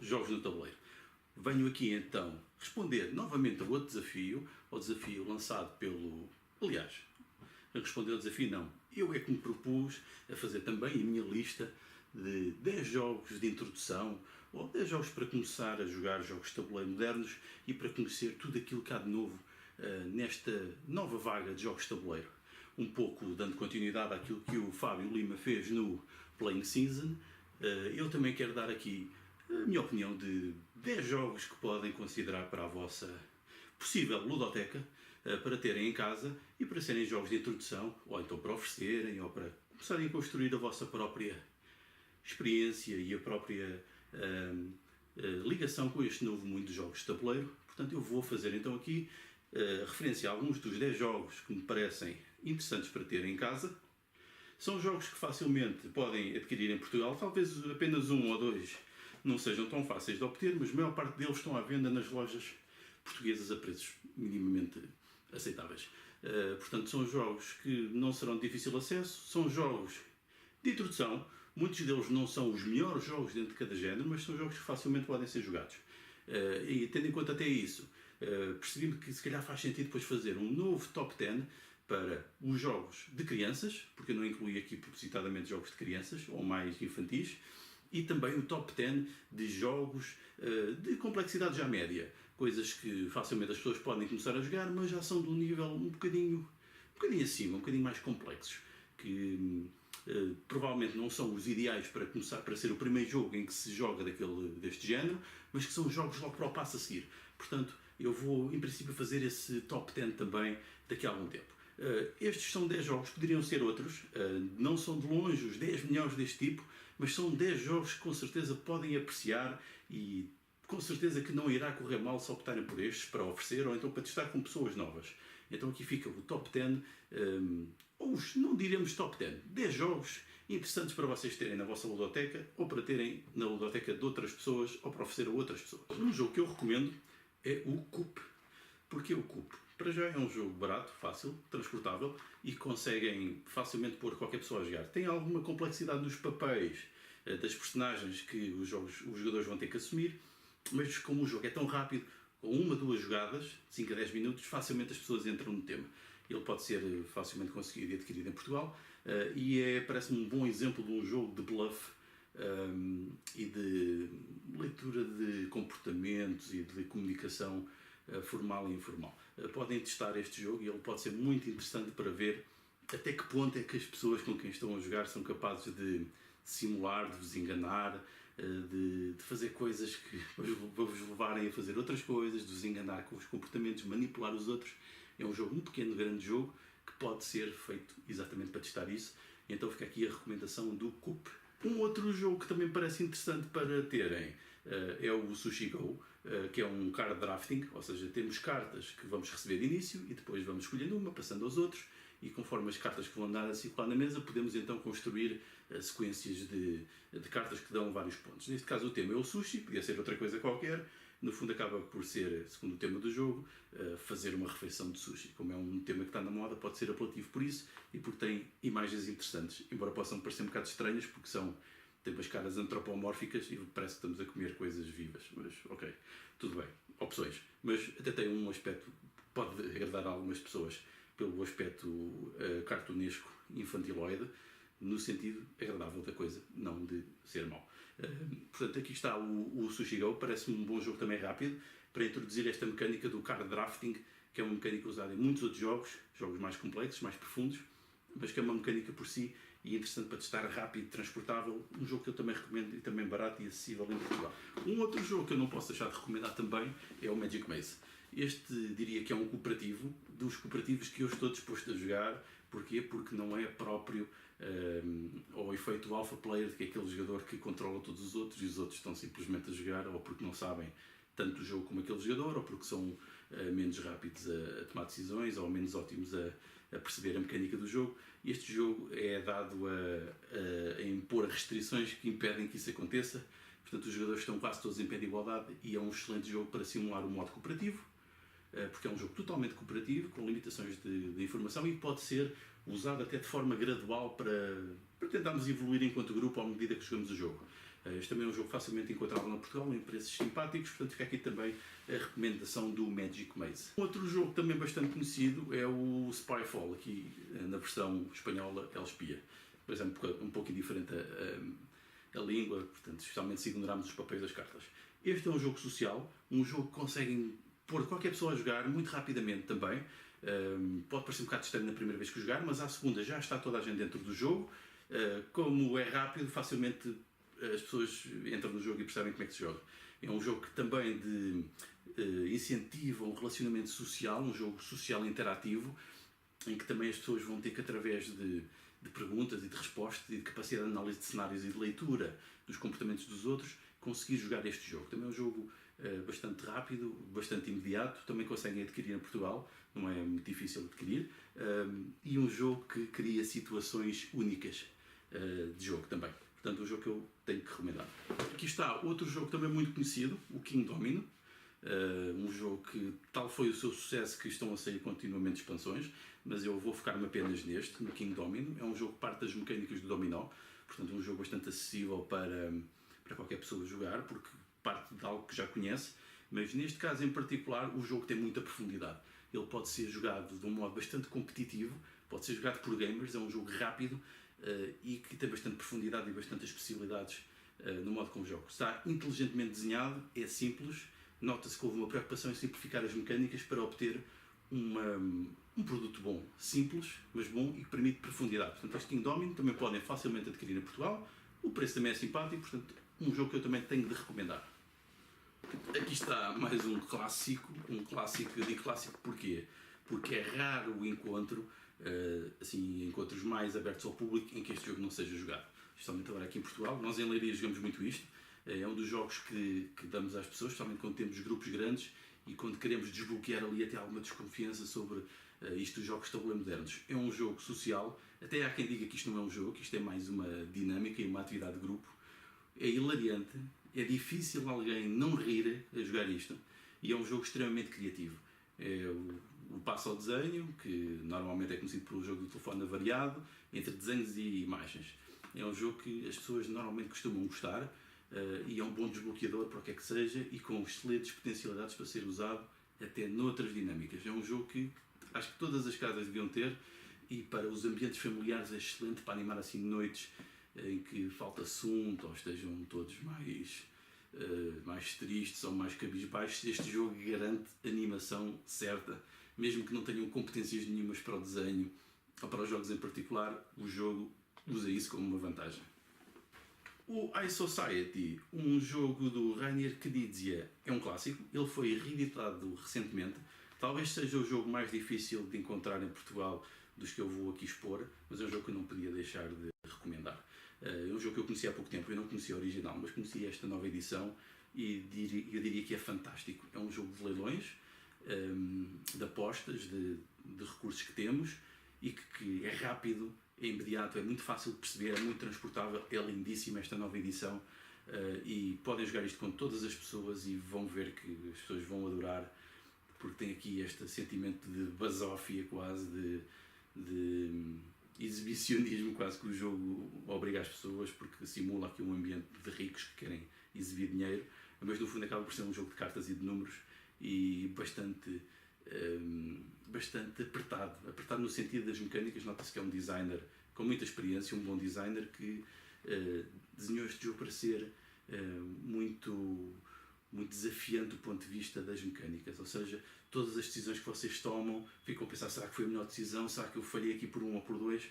jogos no tabuleiro. Venho aqui então responder novamente a outro desafio, ao desafio lançado pelo... Aliás, a responder ao desafio não, eu é que me propus a fazer também a minha lista de 10 jogos de introdução, ou 10 jogos para começar a jogar jogos de tabuleiro modernos e para conhecer tudo aquilo que há de novo nesta nova vaga de jogos de tabuleiro. Um pouco dando continuidade àquilo que o Fábio Lima fez no Playing Season, eu também quero dar aqui a minha opinião de 10 jogos que podem considerar para a vossa possível ludoteca, para terem em casa e para serem jogos de introdução, ou então para oferecerem, ou para começarem a construir a vossa própria experiência e a própria ligação com este novo mundo de jogos de tabuleiro. Portanto, eu vou fazer então aqui referência a alguns dos 10 jogos que me parecem interessantes para ter em casa. São jogos que facilmente podem adquirir em Portugal, talvez apenas um ou dois não sejam tão fáceis de obter, mas a maior parte deles estão à venda nas lojas portuguesas a preços minimamente aceitáveis. Portanto, são jogos que não serão de difícil acesso, são jogos de introdução, muitos deles não são os melhores jogos dentro de cada género, mas são jogos que facilmente podem ser jogados. E tendo em conta até isso, percebi que se calhar faz sentido depois fazer um novo top 10 para os jogos de crianças, porque eu não incluí aqui propositadamente jogos de crianças ou mais infantis, e também o top 10 de jogos de complexidade já média, coisas que facilmente as pessoas podem começar a jogar, mas já são de um nível um bocadinho acima, um bocadinho mais complexos, que provavelmente não são os ideais para começar, para ser o primeiro jogo em que se joga deste género, mas que são jogos logo para o passo a seguir. Portanto, eu vou em princípio fazer esse top 10 também daqui a algum tempo. Estes são 10 jogos, poderiam ser outros, não são de longe os 10 melhores deste tipo, mas são 10 jogos que com certeza podem apreciar e com certeza que não irá correr mal se optarem por estes para oferecer ou então para testar com pessoas novas. Então aqui fica o top 10, ou não diremos top 10, 10 jogos interessantes para vocês terem na vossa ludoteca ou para terem na ludoteca de outras pessoas ou para oferecer a outras pessoas. Um jogo que eu recomendo é o Coup. Porquê o Coup? Para já é um jogo barato, fácil, transportável e conseguem facilmente pôr qualquer pessoa a jogar. Tem alguma complexidade nos papéis das personagens que os jogadores vão ter que assumir, mas como o jogo é tão rápido, com uma ou duas jogadas, de 5 a 10 minutos, facilmente as pessoas entram no tema. Ele pode ser facilmente conseguido e adquirido em Portugal e parece-me um bom exemplo de um jogo de bluff e de leitura de comportamentos e de comunicação formal e informal. Podem testar este jogo e ele pode ser muito interessante para ver até que ponto é que as pessoas com quem estão a jogar são capazes de simular, de vos enganar, de fazer coisas que vos levarem a fazer outras coisas, de vos enganar com os comportamentos, manipular os outros. É um jogo, um pequeno, grande jogo que pode ser feito exatamente para testar isso. Então fica aqui a recomendação do Coup. Um outro jogo que também parece interessante para terem é o Sushi Go, que é um card drafting, ou seja, temos cartas que vamos receber de início e depois vamos escolhendo uma, passando aos outros, e conforme as cartas que vão andar a circular na mesa, podemos então construir sequências de cartas que dão vários pontos. Neste caso o tema é o sushi, podia ser outra coisa qualquer, no fundo acaba por ser, segundo o tema do jogo, fazer uma refeição de sushi. Como é um tema que está na moda, pode ser apelativo por isso e porque tem imagens interessantes, embora possam parecer um bocado estranhas, porque tem umas caras antropomórficas e parece que estamos a comer coisas vivas, mas ok, tudo bem, opções. Mas até tem um aspecto, pode agradar a algumas pessoas, pelo aspecto cartunesco, infantiloide, no sentido agradável da coisa, não de ser mau. Portanto, aqui está o Sushi Go, parece-me um bom jogo também rápido, para introduzir esta mecânica do card drafting, que é uma mecânica usada em muitos outros jogos mais complexos, mais profundos, mas que é uma mecânica por si e interessante para testar, rápido, transportável, um jogo que eu também recomendo e também barato e acessível em Portugal. Um outro jogo que eu não posso deixar de recomendar também é o Magic Maze. Este diria que é um cooperativo, dos cooperativos que eu estou disposto a jogar. Porquê? Porque não é próprio ao efeito alpha player, que é aquele jogador que controla todos os outros e os outros estão simplesmente a jogar, ou porque não sabem tanto o jogo como aquele jogador, ou porque são menos rápidos a tomar decisões, ou menos ótimos a perceber a mecânica do jogo. Este jogo é dado a impor restrições que impedem que isso aconteça. Portanto, os jogadores estão quase todos em pé de igualdade e é um excelente jogo para simular o modo cooperativo, porque é um jogo totalmente cooperativo, com limitações de informação e pode ser usado até de forma gradual para tentarmos evoluir enquanto grupo à medida que jogamos o jogo. Este também é um jogo facilmente encontrável em Portugal, em preços simpáticos, portanto fica aqui também a recomendação do Magic Maze. Outro jogo também bastante conhecido é o Spyfall, aqui na versão espanhola El Espía. Por exemplo, um pouco diferente a língua, portanto, especialmente se ignorarmos os papéis das cartas. Este é um jogo social, um jogo que conseguem pôr qualquer pessoa a jogar muito rapidamente também. Pode parecer um bocado estranho na primeira vez que jogar, mas à segunda já está toda a gente dentro do jogo. Como é rápido, facilmente as pessoas entram no jogo e percebem como é que se joga. É um jogo que também incentiva um relacionamento social, um jogo social interativo, em que também as pessoas vão ter que, através de perguntas e de respostas e de capacidade de análise de cenários e de leitura dos comportamentos dos outros, conseguir jogar este jogo. Também é um jogo bastante rápido, bastante imediato, também conseguem adquirir em Portugal, não é muito difícil de adquirir, e um jogo que cria situações únicas de jogo também. Portanto, um jogo que eu tenho que recomendar. Aqui está outro jogo também muito conhecido, o King Domino. Um jogo que tal foi o seu sucesso que estão a sair continuamente expansões, mas eu vou focar-me apenas neste, no King Domino. É um jogo que parte das mecânicas do dominó, portanto um jogo bastante acessível para qualquer pessoa jogar, porque parte de algo que já conhece, mas neste caso em particular o jogo tem muita profundidade. Ele pode ser jogado de um modo bastante competitivo, pode ser jogado por gamers, é um jogo rápido e que tem bastante profundidade e bastantes possibilidades no modo como jogo. Está inteligentemente desenhado, é simples, nota-se que houve uma preocupação em simplificar as mecânicas para obter um produto bom, simples, mas bom e que permite profundidade. Portanto, este King Domino também podem facilmente adquirir em Portugal, o preço também é simpático, portanto, um jogo que eu também tenho de recomendar. Aqui está mais um clássico, eu digo clássico porquê? Porque é raro o encontro, assim, encontros mais abertos ao público em que este jogo não seja jogado. Especialmente agora aqui em Portugal, nós em Leiria jogamos muito isto, é um dos jogos que damos às pessoas, especialmente quando temos grupos grandes e quando queremos desbloquear ali até alguma desconfiança sobre isto dos jogos de tabuleiro modernos. É um jogo social, até há quem diga que isto não é um jogo, que isto é mais uma dinâmica e uma atividade de grupo. É hilariante, é difícil alguém não rir a jogar isto e é um jogo extremamente criativo. É o passo ao desenho, que normalmente é conhecido pelo jogo do telefone avariado, entre desenhos e imagens. É um jogo que as pessoas normalmente costumam gostar e é um bom desbloqueador para o que é que seja e com excelentes potencialidades para ser usado até noutras dinâmicas. É um jogo que acho que todas as casas deviam ter e para os ambientes familiares é excelente para animar assim noites em que falta assunto ou estejam todos mais tristes ou mais cabisbaixos. Este jogo garante animação certa, mesmo que não tenham competências nenhumas para o desenho ou para os jogos em particular, o jogo usa isso como uma vantagem. O iSociety, um jogo do Rainier Knizia, é um clássico. Ele foi reeditado recentemente. Talvez seja o jogo mais difícil de encontrar em Portugal dos que eu vou aqui expor, mas é um jogo que eu não podia deixar de recomendar. É um jogo que eu conheci há pouco tempo, eu não conhecia a original, mas conheci esta nova edição e eu diria que é fantástico. É um jogo de leilões, de apostas, de recursos que temos e que é rápido, é imediato, é muito fácil de perceber, é muito transportável, é lindíssima esta nova edição e podem jogar isto com todas as pessoas e vão ver que as pessoas vão adorar, porque tem aqui este sentimento de basófia quase, de exibicionismo quase que o jogo obriga as pessoas, porque simula aqui um ambiente de ricos que querem exibir dinheiro, mas no fundo acaba por ser um jogo de cartas e de números e bastante apertado no sentido das mecânicas. Nota-se que é um designer com muita experiência, um bom designer que desenhou este jogo para ser muito desafiante do ponto de vista das mecânicas, ou seja, todas as decisões que vocês tomam ficam a pensar, será que foi a melhor decisão, será que eu falhei aqui por um ou por dois,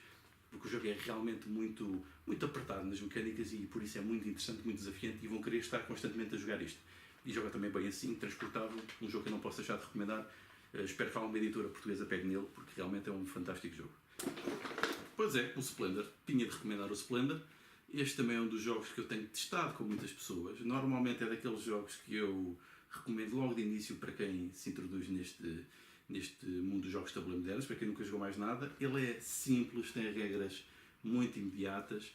porque o jogo é realmente muito apertado nas mecânicas e por isso é muito interessante, muito desafiante e vão querer estar constantemente a jogar isto. E joga também bem assim, transportável, um jogo que eu não posso deixar de recomendar. Espero que alguma editora portuguesa pegue nele, porque realmente é um fantástico jogo. Pois é, o Splendor. Tinha de recomendar o Splendor. Este também é um dos jogos que eu tenho testado com muitas pessoas. Normalmente é daqueles jogos que eu recomendo logo de início para quem se introduz neste mundo dos jogos de tabuleiro modernos, para quem nunca jogou mais nada. Ele é simples, tem regras muito imediatas,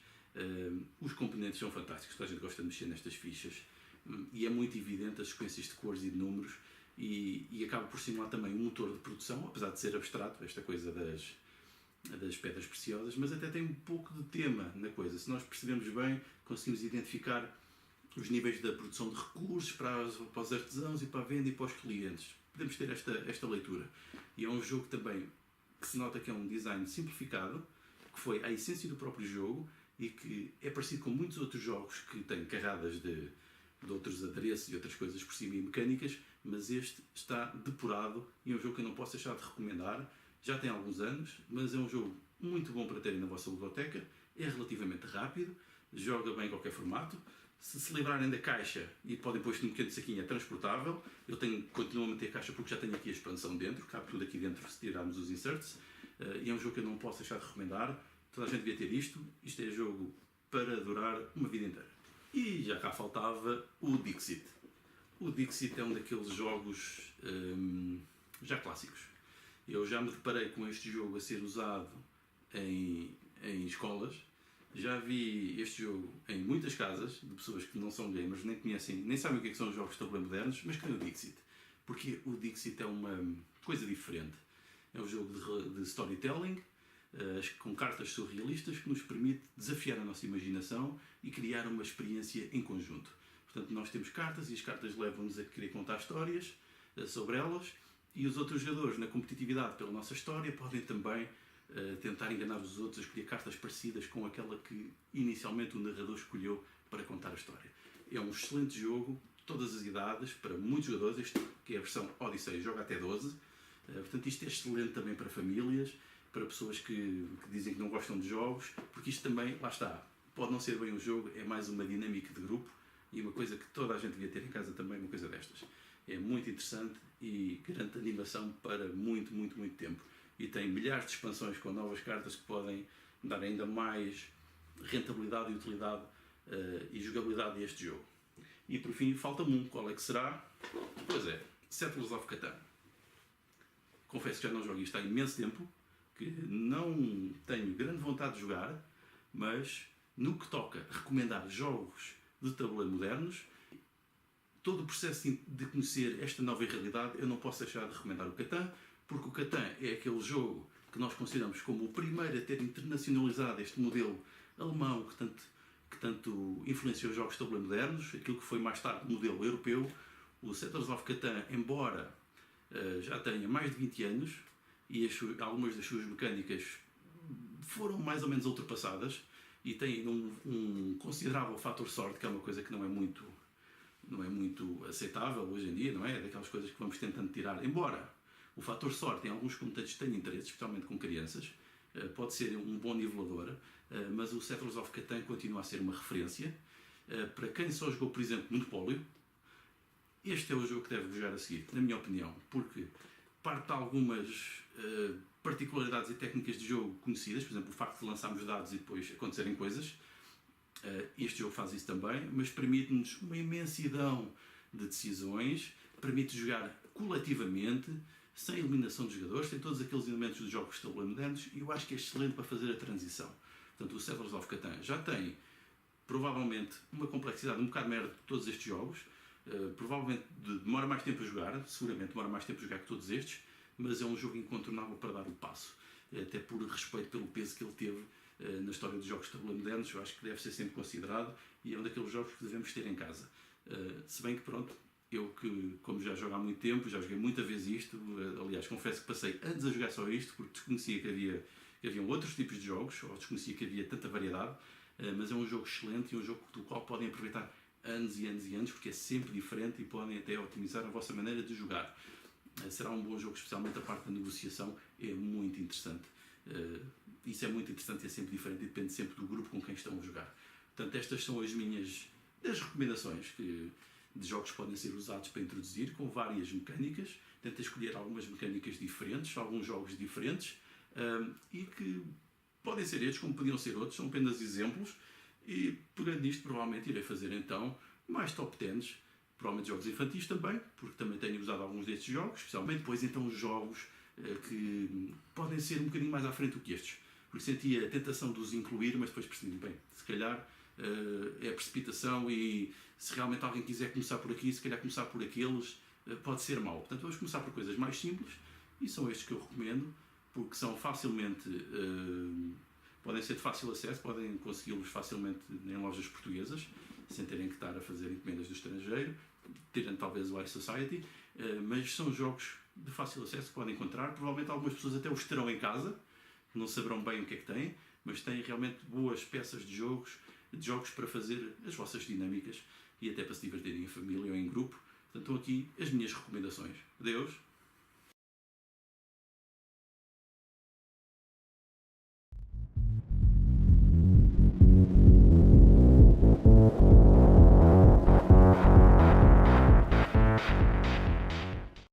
os componentes são fantásticos, toda a gente gosta de mexer nestas fichas e é muito evidente as sequências de cores e de números e acaba por simular também um motor de produção, apesar de ser abstrato, esta coisa das pedras preciosas, mas até tem um pouco de tema na coisa. Se nós percebemos bem, conseguimos identificar os níveis da produção de recursos para os artesãos e para a venda e para os clientes. Podemos ter esta leitura. E é um jogo também que se nota que é um design simplificado, que foi a essência do próprio jogo e que é parecido com muitos outros jogos que têm carradas de outros adereços e outras coisas por cima e mecânicas, mas este está depurado e é um jogo que eu não posso deixar de recomendar. Já tem alguns anos, mas é um jogo muito bom para terem na vossa biblioteca, é relativamente rápido, joga bem em qualquer formato. Se livrarem da caixa e podem pôr isto num pequeno saquinho, é transportável. Eu continuo a manter a caixa porque já tenho aqui a expansão dentro, cabe tudo aqui dentro se tirarmos os inserts. E é um jogo que eu não posso deixar de recomendar. Toda a gente devia ter isto. Isto é jogo para durar uma vida inteira. E já cá faltava o Dixit. O Dixit é um daqueles jogos já clássicos. Eu já me deparei com este jogo a ser usado em escolas. Já vi este jogo em muitas casas de pessoas que não são gamers, nem conhecem, nem sabem o que são os jogos de tabuleiro modernos, mas querem o Dixit. Porque o Dixit é uma coisa diferente. É um jogo de storytelling, com cartas surrealistas, que nos permite desafiar a nossa imaginação e criar uma experiência em conjunto. Portanto, nós temos cartas e as cartas levam-nos a querer contar histórias sobre elas, e os outros jogadores, na competitividade pela nossa história, podem também tentar enganar os outros a escolher cartas parecidas com aquela que inicialmente o narrador escolheu para contar a história. É um excelente jogo, todas as idades, para muitos jogadores. Este, que é a versão Odyssey, joga até 12. Portanto, isto é excelente também para famílias, para pessoas que dizem que não gostam de jogos, porque isto também, lá está, pode não ser bem um jogo, é mais uma dinâmica de grupo e uma coisa que toda a gente devia ter em casa também, uma coisa destas. É muito interessante e garante animação para muito, muito, muito tempo. E tem milhares de expansões com novas cartas que podem dar ainda mais rentabilidade e utilidade e jogabilidade a este jogo. E por fim, falta-me um. Qual é que será? Pois é, Settlers of Catan. Confesso que já não jogo isto há imenso tempo, que não tenho grande vontade de jogar, mas no que toca a recomendar jogos de tabuleiro modernos, todo o processo de conhecer esta nova realidade, eu não posso deixar de recomendar o Catan, porque o Catan é aquele jogo que nós consideramos como o primeiro a ter internacionalizado este modelo alemão que tanto influenciou os jogos de tabuleiro modernos, aquilo que foi mais tarde o modelo europeu. O Settlers of Catan, embora já tenha mais de 20 anos e algumas das suas mecânicas foram mais ou menos ultrapassadas e tem um considerável fator sorte, que é uma coisa que não é muito aceitável hoje em dia, não é? É daquelas coisas que vamos tentando tirar. Embora o fator sorte em alguns contextos tenha interesse, especialmente com crianças, pode ser um bom nivelador, mas o Settlers of Catan continua a ser uma referência. Para quem só jogou, por exemplo, Monopólio, este é o jogo que deve jogar a seguir, na minha opinião, porque parte de algumas particularidades e técnicas de jogo conhecidas, por exemplo, o facto de lançarmos dados e depois acontecerem coisas. Este jogo faz isso também, mas permite-nos uma imensidão de decisões, permite jogar coletivamente, sem eliminação de jogadores, tem todos aqueles elementos dos jogos de tabuleiro modernos e eu acho que é excelente para fazer a transição. Portanto, o Settlers of Catan já tem, provavelmente, uma complexidade um bocado maior de todos estes jogos, provavelmente demora mais tempo a jogar, seguramente demora mais tempo a jogar que todos estes, mas é um jogo incontornável para dar o passo, até por respeito pelo peso que ele teve na história dos jogos de tabuleiro modernos. Eu acho que deve ser sempre considerado e é um daqueles jogos que devemos ter em casa. Se bem que, pronto, eu que, como já jogo há muito tempo, já joguei muita vez isto, aliás, confesso que passei anos a jogar só isto, porque desconhecia que haviam outros tipos de jogos, ou desconhecia que havia tanta variedade, mas é um jogo excelente e um jogo do qual podem aproveitar anos e anos e anos, porque é sempre diferente e podem até otimizar a vossa maneira de jogar. Será um bom jogo, especialmente a parte da negociação, é muito interessante. Isso é muito interessante e é sempre diferente e depende sempre do grupo com quem estão a jogar. Portanto, estas são as minhas 10 recomendações de jogos que podem ser usados para introduzir, com várias mecânicas. Tentei escolher algumas mecânicas diferentes, alguns jogos diferentes, e que podem ser estes, como podiam ser outros, são apenas exemplos. E pegando nisto, provavelmente irei fazer então mais top 10s, provavelmente jogos infantis também, porque também tenho usado alguns destes jogos, especialmente depois então jogos que podem ser um bocadinho mais à frente do que estes, porque senti a tentação de os incluir, mas depois percebi, bem, se calhar é a precipitação e se realmente alguém quiser começar por aqui, se calhar começar por aqueles pode ser mau. Portanto, vamos começar por coisas mais simples e são estes que eu recomendo, porque são facilmente, podem ser de fácil acesso, podem consegui-los facilmente em lojas portuguesas, sem terem que estar a fazer encomendas do estrangeiro, tirando talvez o iSociety, mas são jogos de fácil acesso que podem encontrar. Provavelmente algumas pessoas até os terão em casa, não saberão bem o que é que têm, mas têm realmente boas peças de jogos para fazer as vossas dinâmicas e até para se divertirem em família ou em grupo. Portanto, estão aqui as minhas recomendações. Adeus!